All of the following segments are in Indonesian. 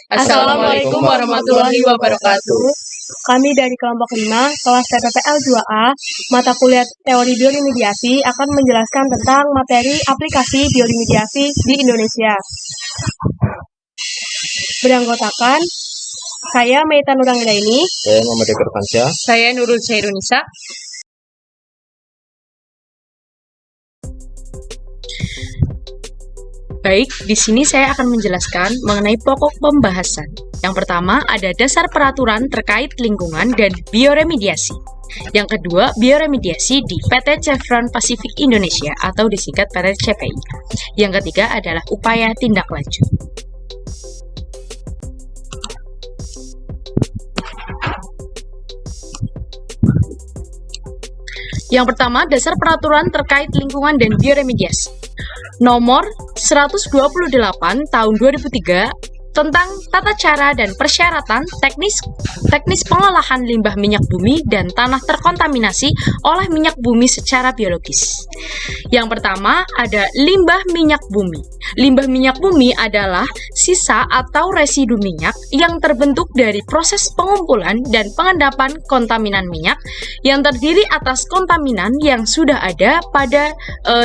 Assalamualaikum warahmatullahi wabarakatuh. Kami dari kelompok 5, kelas TPPL 2A, mata kuliah teori bioremediasi akan menjelaskan tentang materi aplikasi bioremediasi di Indonesia. Beranggotakan, saya Meita Nuranggraini, Saya Muhammad Eko Irfansyah. Saya Nurul Chairunisa. Baik, di sini saya akan menjelaskan mengenai pokok pembahasan. Yang pertama ada dasar peraturan terkait lingkungan dan bioremediasi. Yang kedua, bioremediasi di PT Chevron Pacific Indonesia atau disingkat PT CPI. Yang ketiga adalah upaya tindak lanjut. Yang pertama, dasar peraturan terkait lingkungan dan bioremediasi. Nomor 128 tahun 2003 tentang tata cara dan persyaratan teknis pengolahan limbah minyak bumi dan tanah terkontaminasi oleh minyak bumi secara biologis. Yang pertama ada limbah minyak bumi. Limbah minyak bumi adalah sisa atau residu minyak yang terbentuk dari proses pengumpulan dan pengendapan kontaminan minyak yang terdiri atas kontaminan yang sudah ada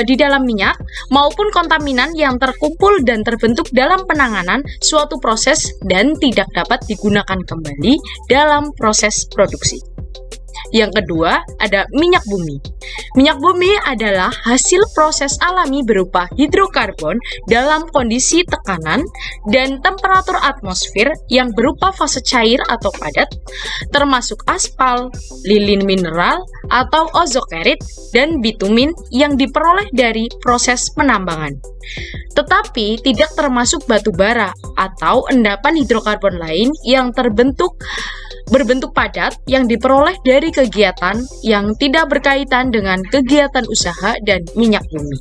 di dalam minyak maupun kontaminan yang terkumpul dan terbentuk dalam penanganan suatu proses dan tidak dapat digunakan kembali dalam proses produksi. Yang kedua, ada minyak bumi. Minyak bumi adalah hasil proses alami berupa hidrokarbon dalam kondisi tekanan dan temperatur atmosfer yang berupa fase cair atau padat, termasuk aspal, lilin mineral atau ozokerit, dan bitumin yang diperoleh dari proses penambangan. Tetapi tidak termasuk batu bara atau endapan hidrokarbon lain yang berbentuk padat yang diperoleh dari kegiatan yang tidak berkaitan dengan kegiatan usaha dan minyak bumi.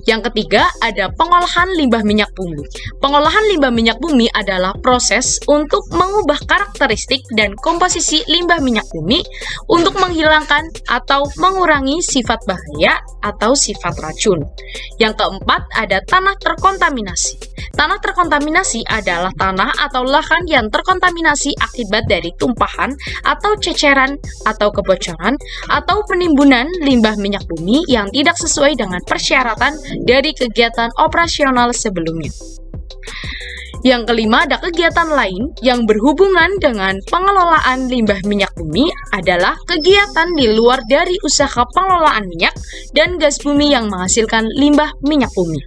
Yang ketiga, ada pengolahan limbah minyak bumi. Pengolahan limbah minyak bumi adalah proses untuk mengubah karakteristik dan komposisi limbah minyak bumi untuk menghilangkan atau mengurangi sifat bahaya atau sifat racun. Yang keempat, ada tanah terkontaminasi. Tanah terkontaminasi adalah tanah atau lahan yang terkontaminasi akibat dari tumpahan atau ceceran atau kebocoran atau penimbunan limbah minyak bumi yang tidak sesuai dengan persyaratan dari kegiatan operasional sebelumnya. Yang kelima, ada kegiatan lain yang berhubungan dengan pengelolaan limbah minyak bumi adalah kegiatan di luar dari usaha pengelolaan minyak dan gas bumi yang menghasilkan limbah minyak bumi.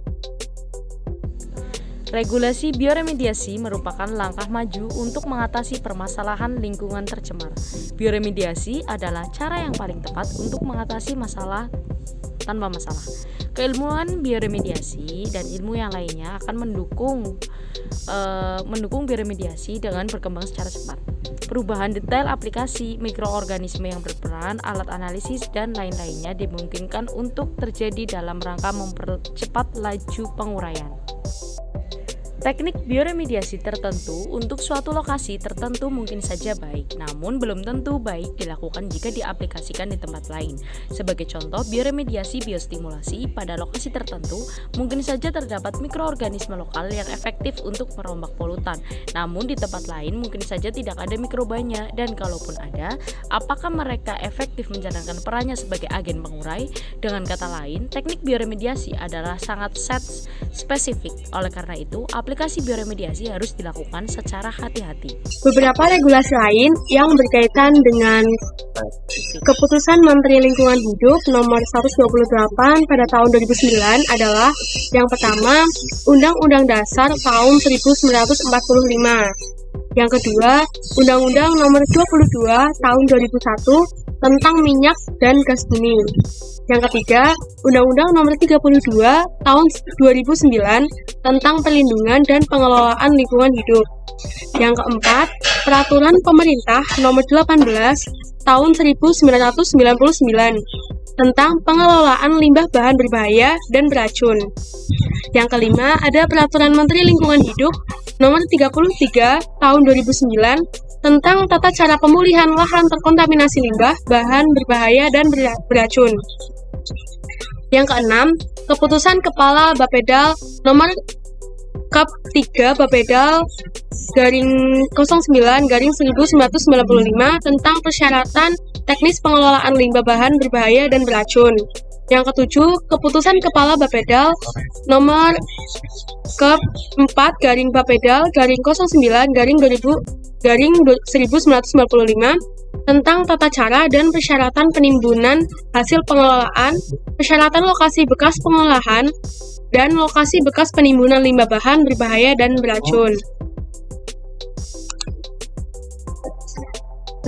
Regulasi bioremediasi merupakan langkah maju untuk mengatasi permasalahan lingkungan tercemar. Bioremediasi adalah cara yang paling tepat untuk mengatasi masalah tanpa masalah. Keilmuan bioremediasi dan ilmu yang lainnya akan mendukung bioremediasi dengan berkembang secara cepat. Perubahan detail aplikasi, mikroorganisme yang berperan, alat analisis, dan lain-lainnya dimungkinkan untuk terjadi dalam rangka mempercepat laju penguraian. Teknik bioremediasi tertentu untuk suatu lokasi tertentu mungkin saja baik, namun belum tentu baik dilakukan jika diaplikasikan di tempat lain. Sebagai contoh, bioremediasi biostimulasi pada lokasi tertentu mungkin saja terdapat mikroorganisme lokal yang efektif untuk merombak polutan, namun di tempat lain mungkin saja tidak ada mikrobanya, dan kalaupun ada, apakah mereka efektif menjalankan perannya sebagai agen pengurai? Dengan kata lain, teknik bioremediasi adalah sangat spesifik. Oleh karena itu, aplikasi bioremediasi harus dilakukan secara hati-hati. Beberapa regulasi lain yang berkaitan dengan Keputusan Menteri Lingkungan Hidup Nomor 128 pada tahun 2009 adalah yang pertama, Undang-Undang Dasar tahun 1945. Yang kedua, Undang-Undang Nomor 22 tahun 2001 tentang minyak dan gas bumi. Yang ketiga, Undang-Undang Nomor 32 tahun 2009 tentang perlindungan dan pengelolaan lingkungan hidup. Yang keempat, Peraturan Pemerintah Nomor 18 tahun 1999 tentang pengelolaan limbah bahan berbahaya dan beracun. Yang kelima, ada Peraturan Menteri Lingkungan Hidup Nomor 33 tahun 2009 tentang tata cara pemulihan lahan terkontaminasi limbah bahan berbahaya dan beracun. Yang keenam, Keputusan Kepala Bapedal Nomor Kap 3 Bapedal garing 09 garing 1995 tentang persyaratan teknis pengelolaan limbah bahan berbahaya dan beracun. Yang ketujuh, keputusan Kepala Bapedal nomor Kap 4 garing Bapedal garing 09 garing 2000 garing 1995 tentang tata cara dan persyaratan penimbunan hasil pengelolaan, persyaratan lokasi bekas pengolahan, dan lokasi bekas penimbunan limbah bahan berbahaya dan beracun.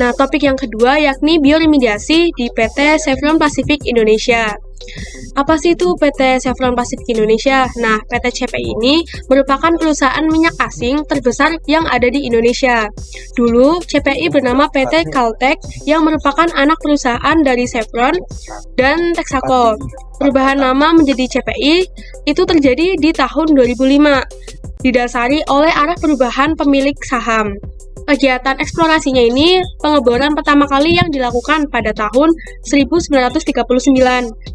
Nah, topik yang kedua yakni bioremediasi di PT Chevron Pacific Indonesia. Apa sih itu PT Chevron Pacific Indonesia? Nah, PT CPI ini merupakan perusahaan minyak asing terbesar yang ada di Indonesia. Dulu, CPI bernama PT Caltech yang merupakan anak perusahaan dari Chevron dan Texaco. Perubahan nama menjadi CPI itu terjadi di tahun 2005, didasari oleh arah perubahan pemilik saham. Kegiatan eksplorasinya ini pengeboran pertama kali yang dilakukan pada tahun 1939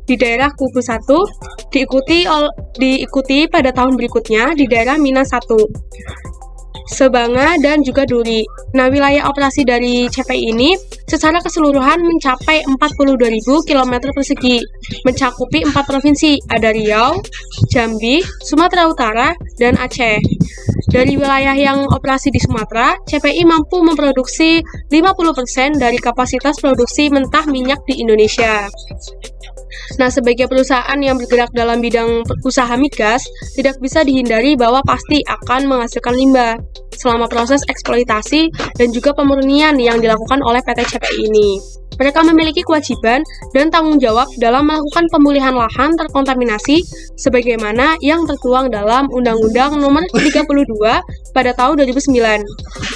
di daerah Kubu 1, diikuti pada tahun berikutnya di daerah Mina 1, Sebanga, dan juga Duri. Nah, wilayah operasi dari CPI ini secara keseluruhan mencapai 42.000 km persegi, mencakupi 4 provinsi, ada Riau, Jambi, Sumatera Utara, dan Aceh. Dari wilayah yang operasi di Sumatera, CPI mampu memproduksi 50% dari kapasitas produksi mentah minyak di Indonesia. Nah, sebagai perusahaan yang bergerak dalam bidang usaha migas, tidak bisa dihindari bahwa pasti akan menghasilkan limbah selama proses eksploitasi dan juga pemurnian yang dilakukan oleh PT CPI ini. Mereka memiliki kewajiban dan tanggung jawab dalam melakukan pemulihan lahan terkontaminasi sebagaimana yang tertuang dalam Undang-Undang Nomor 32 pada tahun 2009.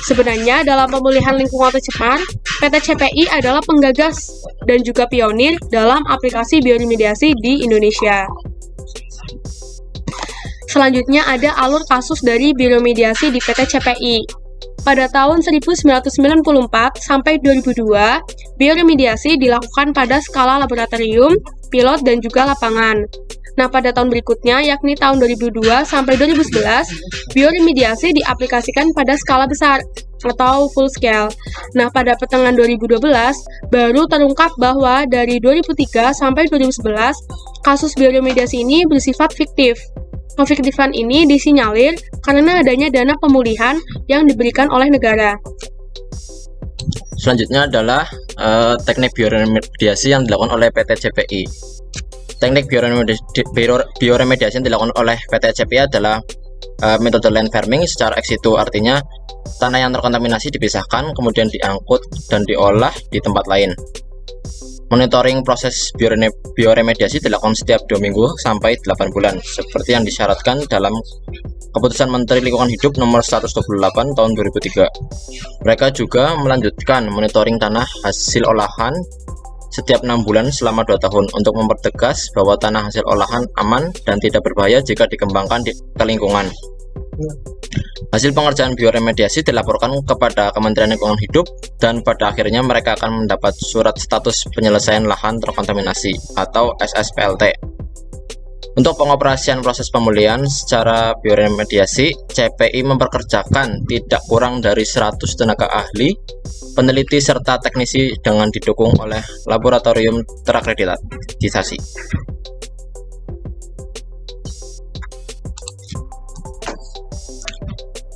Sebenarnya dalam pemulihan lingkungan tercemar, PT CPI adalah penggagas dan juga pionir dalam aplikasi bioremediasi di Indonesia. Selanjutnya ada alur kasus dari bioremediasi di PT CPI. Pada tahun 1994 sampai 2002, bioremediasi dilakukan pada skala laboratorium, pilot, dan juga lapangan. Nah, pada tahun berikutnya, yakni tahun 2002 sampai 2011, bioremediasi diaplikasikan pada skala besar atau full scale. Nah, pada pertengahan 2012, baru terungkap bahwa dari 2003 sampai 2011, kasus bioremediasi ini bersifat fiktif. Kefiktifan ini disinyalir karena adanya dana pemulihan yang diberikan oleh negara. Selanjutnya adalah teknik bioremediasi yang dilakukan oleh PT CPI. Teknik bioremediasi yang dilakukan oleh PT CPI adalah metode land farming secara ex situ, artinya tanah yang terkontaminasi dipisahkan, kemudian diangkut dan diolah di tempat lain. Monitoring proses bioremediasi dilakukan setiap 2 minggu sampai 8 bulan, seperti yang disyaratkan dalam Keputusan Menteri Lingkungan Hidup Nomor 128 Tahun 2003. Mereka juga melanjutkan monitoring tanah hasil olahan setiap 6 bulan selama 2 tahun untuk mempertegas bahwa tanah hasil olahan aman dan tidak berbahaya jika dikembangkan ke lingkungan. Hasil pengerjaan bioremediasi dilaporkan kepada Kementerian Lingkungan Hidup dan pada akhirnya mereka akan mendapat surat status penyelesaian lahan terkontaminasi atau SSPLT. Untuk pengoperasian proses pemulihan secara bioremediasi, CPI memperkerjakan tidak kurang dari 100 tenaga ahli, peneliti serta teknisi dengan didukung oleh laboratorium terakreditasi.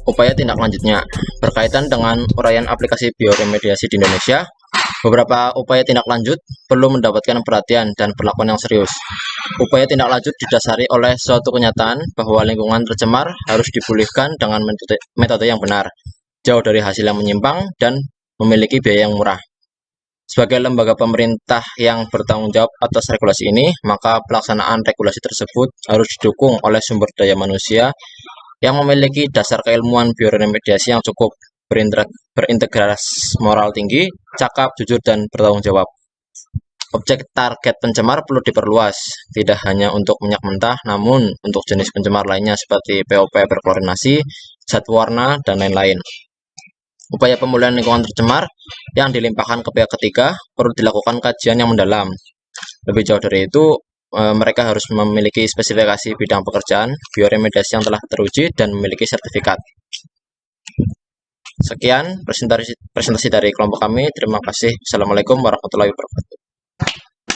Upaya tindak lanjutnya berkaitan dengan uraian aplikasi bioremediasi di Indonesia. Beberapa upaya tindak lanjut perlu mendapatkan perhatian dan perlakuan yang serius. Upaya tindak lanjut didasari oleh suatu kenyataan bahwa lingkungan tercemar harus dipulihkan dengan metode yang benar, jauh dari hasil yang menyimpang dan memiliki biaya yang murah. Sebagai lembaga pemerintah yang bertanggung jawab atas regulasi ini, maka pelaksanaan regulasi tersebut harus didukung oleh sumber daya manusia yang memiliki dasar keilmuan bioremediasi yang cukup, berintegritas moral tinggi, cakap, jujur, dan bertanggung jawab. Objek target pencemar perlu diperluas, tidak hanya untuk minyak mentah, namun untuk jenis pencemar lainnya seperti POP berklorinasi, zat warna, dan lain-lain. Upaya pemulihan lingkungan tercemar yang dilimpahkan ke pihak ketiga perlu dilakukan kajian yang mendalam. Lebih jauh dari itu, mereka harus memiliki spesifikasi bidang pekerjaan bioremediasi yang telah teruji dan memiliki sertifikat. Sekian presentasi dari kelompok kami. Terima kasih. Assalamualaikum warahmatullahi wabarakatuh.